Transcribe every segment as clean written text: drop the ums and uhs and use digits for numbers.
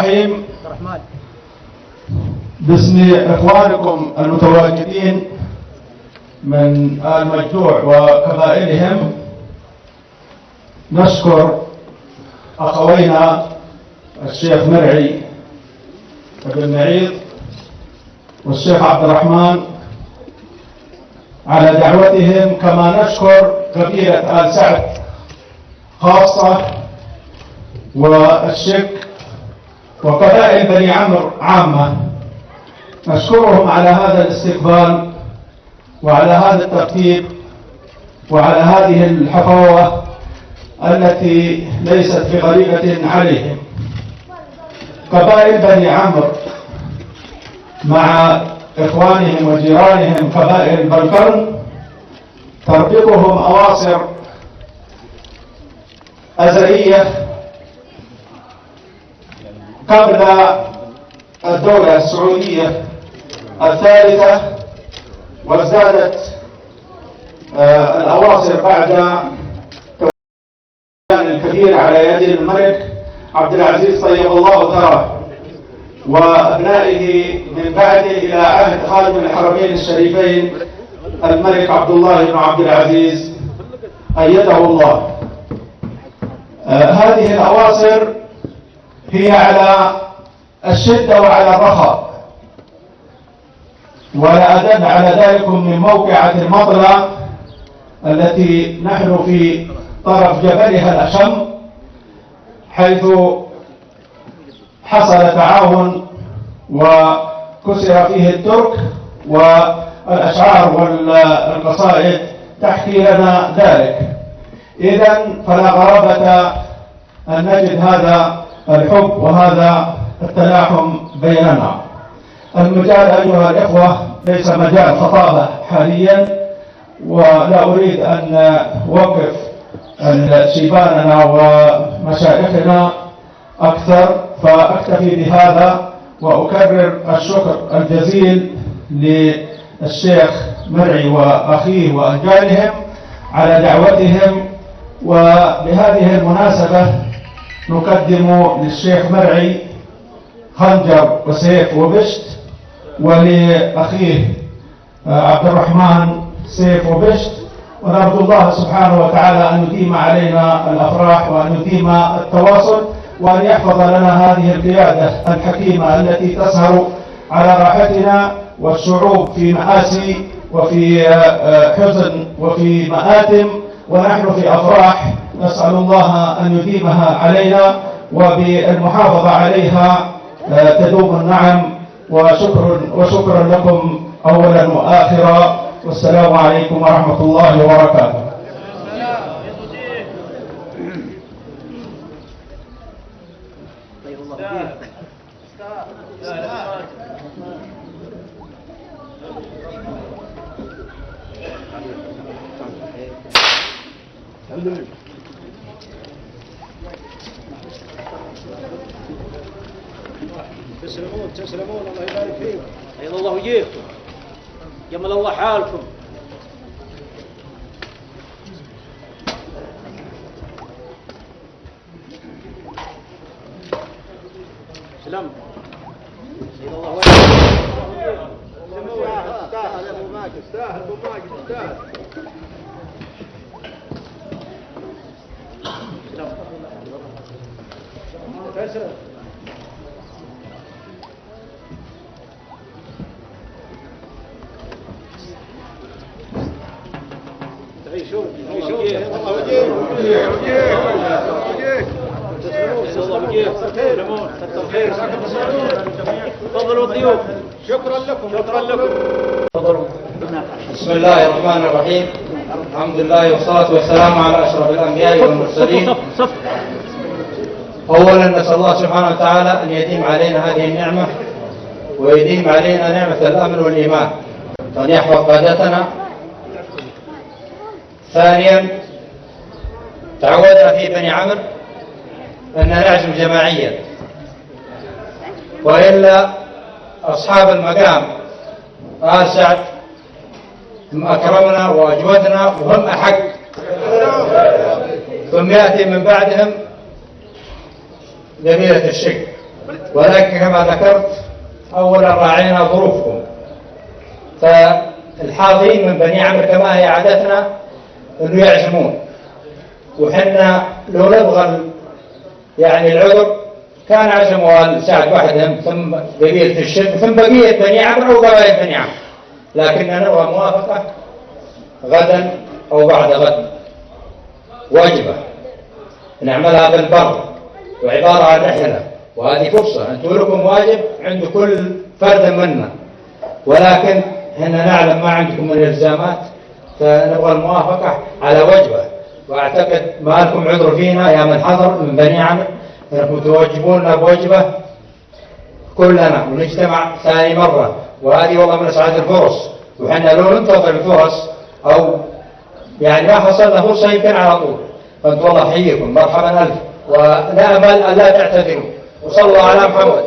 الرحيم. باسم إخوانكم المتواجدين من آل مجدوع وقبائلهم نشكر أخوينا الشيخ مرعي بن معيط والشيخ عبد الرحمن على دعوتهم، كما نشكر قبيلة آل سعد خاصة والشك وقبائل بني عمرو عامة. نشكرهم على هذا الاستقبال وعلى هذا الترتيب وعلى هذه الحفاوة التي ليست بغريبة عليهم. قبائل بني عمرو مع إخوانهم وجيرانهم قبائل بلقرن تربطهم أواصر أزلية قبل الدولة السعودية الثالثة، وازدادت الأواصر بعد توسع الكثير على يد الملك عبد العزيز طيب الله ثراه وأبنائه من بعده إلى عهد خادم الحرمين الشريفين الملك عبد الله بن عبد العزيز أيده الله. هذه الأواصر هي على الشدة وعلى الرخاء، ولا أدل على ذلك من موقعة المطلع التي نحن في طرف جبلها الأشم، حيث حصل تعاون وكسر فيه الترك، والأشعار والقصائد تحكي لنا ذلك. إذن فلا غرابة أن نجد هذا الحب وهذا التلاحم بيننا. المجال أيها الإخوة ليس مجال خطابة حاليا، ولا أريد أن أوقف شيباننا ومشايخنا أكثر، فأكتفي بهذا وأكرر الشكر الجزيل للشيخ مرعي وأخيه وأجيالهم على دعوتهم. وبهذه المناسبة نقدم للشيخ مرعي خنجر وسيف وبشت، ولأخيه عبد الرحمن سيف وبشت، ونرجو الله سبحانه وتعالى أن يديم علينا الأفراح وأن يديم التواصل، وأن يحفظ لنا هذه القيادة الحكيمة التي تسهر على راحتنا والشعوب في مآسي وفي حزن وفي مآتم، ونحن في أفراح. نسأل الله أن يديمها علينا، وبالمحافظة عليها تدوم النعم. وشكرا لكم أولا وآخرا، والسلام عليكم ورحمة الله وبركاته. تسلمون الله يبارك فيكم. أيضا الله يجيبكم، جمل الله حالكم. سلام. أيضا الله وجهك. استاهل أبو ماجد، استاهل أبو ماجد، استاهل. تسلم. تعيشون الله وجيك تسلمون كثر خير. تفضلوا الضيوف. شكرا لكم. تفضلوا. بسم الله الرحمن الرحيم. الحمد لله والصلاة والسلام على أشرف الأنبياء والمرسلين. أولا نسأل الله سبحانه وتعالى أن يديم علينا هذه النعمة ويديم علينا نعمة الأمن والإيمان، وأن يحفظ قادتنا. ثانيا تعودنا في بني عمرو أن نعزم جماعيا، وإلا أصحاب المقام آل سعد هم أكرمنا وأجودنا وهم أحق، ثم يأتي من بعدهم قبيلة الشق. ولكن كما ذكرت أولا راعينا ظروفكم، فالحاضرين من بني عمرو كما هي عادتنا أنه يعزمون، وحنا لو نبغى يعني العذر كان عزموا آل سعد وحدهم ثم قبيلة الشق ثم بقية بني عمرو أو قبائل بني عمرو، لكننا نبغى موافقة غدا أو بعد غد واجبة نعملها بالبر وعبارة عن رحلة، وهذه فرصة أنتم لكم واجب عند كل فرد منا، ولكن هنا نعلم ما عندكم من الإلزامات، فنبغى الموافقة على وجبة. وأعتقد ما لكم عذر فينا يا من حضر من بني عمرو أنكم توجبوننا بوجبة كلنا ونجتمع ثاني مرة، وهذه والله من أسعد الفرص، وحنا لو ننتظر الفرص أو يعني ما حصلنا فرصة يمكن على طول، فأنتم والله حييكم مرحبا ألف، ونأمل أن لا تعتذروا، وصلوا على محمد.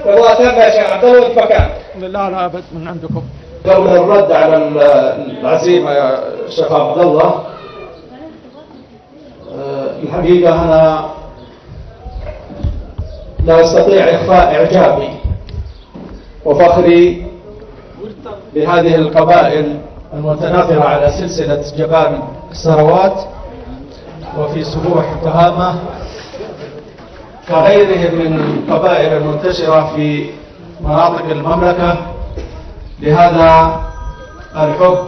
والله تم يا شيخ عبد الله مكان. لا لا أبد من عندكم. قبل الرد على العزيمة يا شيخ عبد الله، الحقيقة أنا لا أستطيع إخفاء إعجابي وفخري بهذه القبائل المتناثرة على سلسلة جبال السروات وفي سبوح تهامة كغيرهم من القبائل المنتشرة في مناطق المملكة، لهذا الحب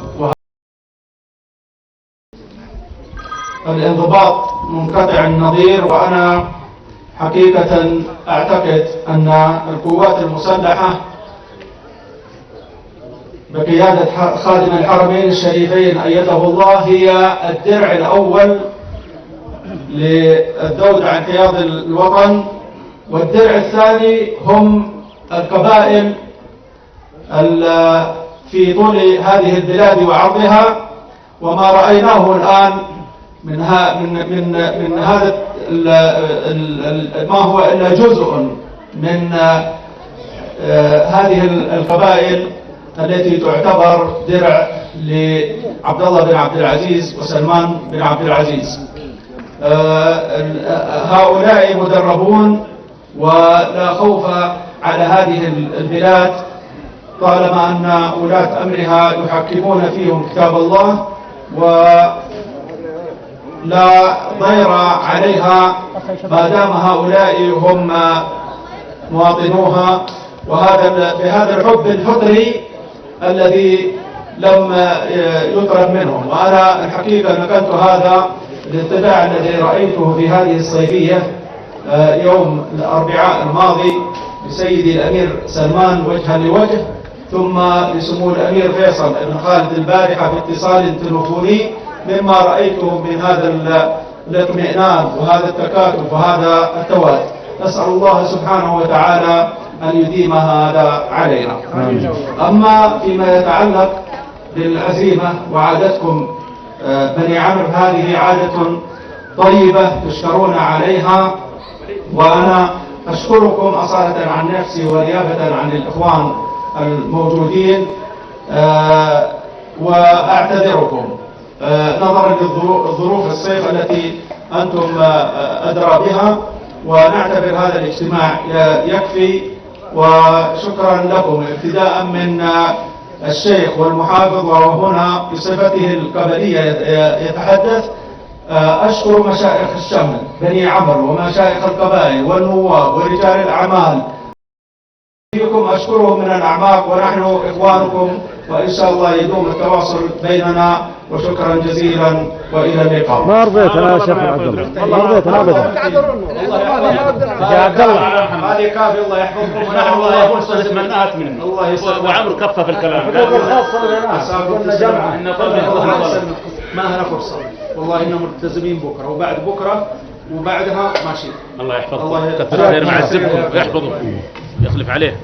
والانضباط منقطع النظير. وأنا حقيقة أعتقد أن القوات المسلحة بقيادة خادم الحرمين الشريفين أيده الله هي الدرع الأول للذود عن حياض الوطن، والدرع الثاني هم القبائل في طول هذه البلاد وعرضها. وما رأيناه الآن من هذا ما هو إلا جزء من هذه القبائل التي تعتبر درع لعبد الله بن عبد العزيز وسلمان بن عبد العزيز. هؤلاء مدربون ولا خوف على هذه البلاد طالما أن ولاة أمرها يحكمون فيهم كتاب الله ولا ضير عليها ما دام هؤلاء هم مواطنوها، بهذا الحب الفطري الذي لم يطلب منهم. وأنا الحقيقة نقلت هذا الانطباع الذي رأيته في هذه الصيفية يوم الأربعاء الماضي لسيدي الأمير سلمان وجها لوجه، ثم لسمو الأمير فيصل بن خالد البارحة باتصال تلفوني، مما رأيته من هذا الاطمئنان وهذا التكاتف وهذا التوازن. نسأل الله سبحانه وتعالى أن يديم هذا علينا. أما فيما يتعلق بالعزيمة وعادتكم بني عمرو، هذه عادة طيبة تشكرون عليها، وأنا أشكركم أصالة عن نفسي ونيابة عن الإخوان الموجودين، وأعتذركم نظرا للظروف الصيف التي أنتم أدرى بها، ونعتبر هذا الاجتماع يكفي. وشكرا لكم ابتداء من الشيخ والمحافظ وهو هنا بصفته القبلية يتحدث. أشكر مشايخ الشمل بني عمرو ومشايخ القبائل والنواب ورجال الأعمال، فيكم أشكرهم من الأعماق، ونحن إخوانكم، وإن شاء الله يدوم التواصل بيننا. وشكرا جزيلا وإلى اللقاء. ما رضيت أنا يا شيخ عبد الله، ما رضيت أنا أبدا يا عبد الله. هذه كافي، الله يحفظكم. ونحن الله فرصة منأت منه. الله يسلمك. وعمرو كفى في الكلام. ما هنا فرصة والله، إننا ملتزمين بكرة وبعد بكرة وبعدها ماشي. الله يحفظكم، كثر خير معزبكم ويحفظكم يخلف عليه.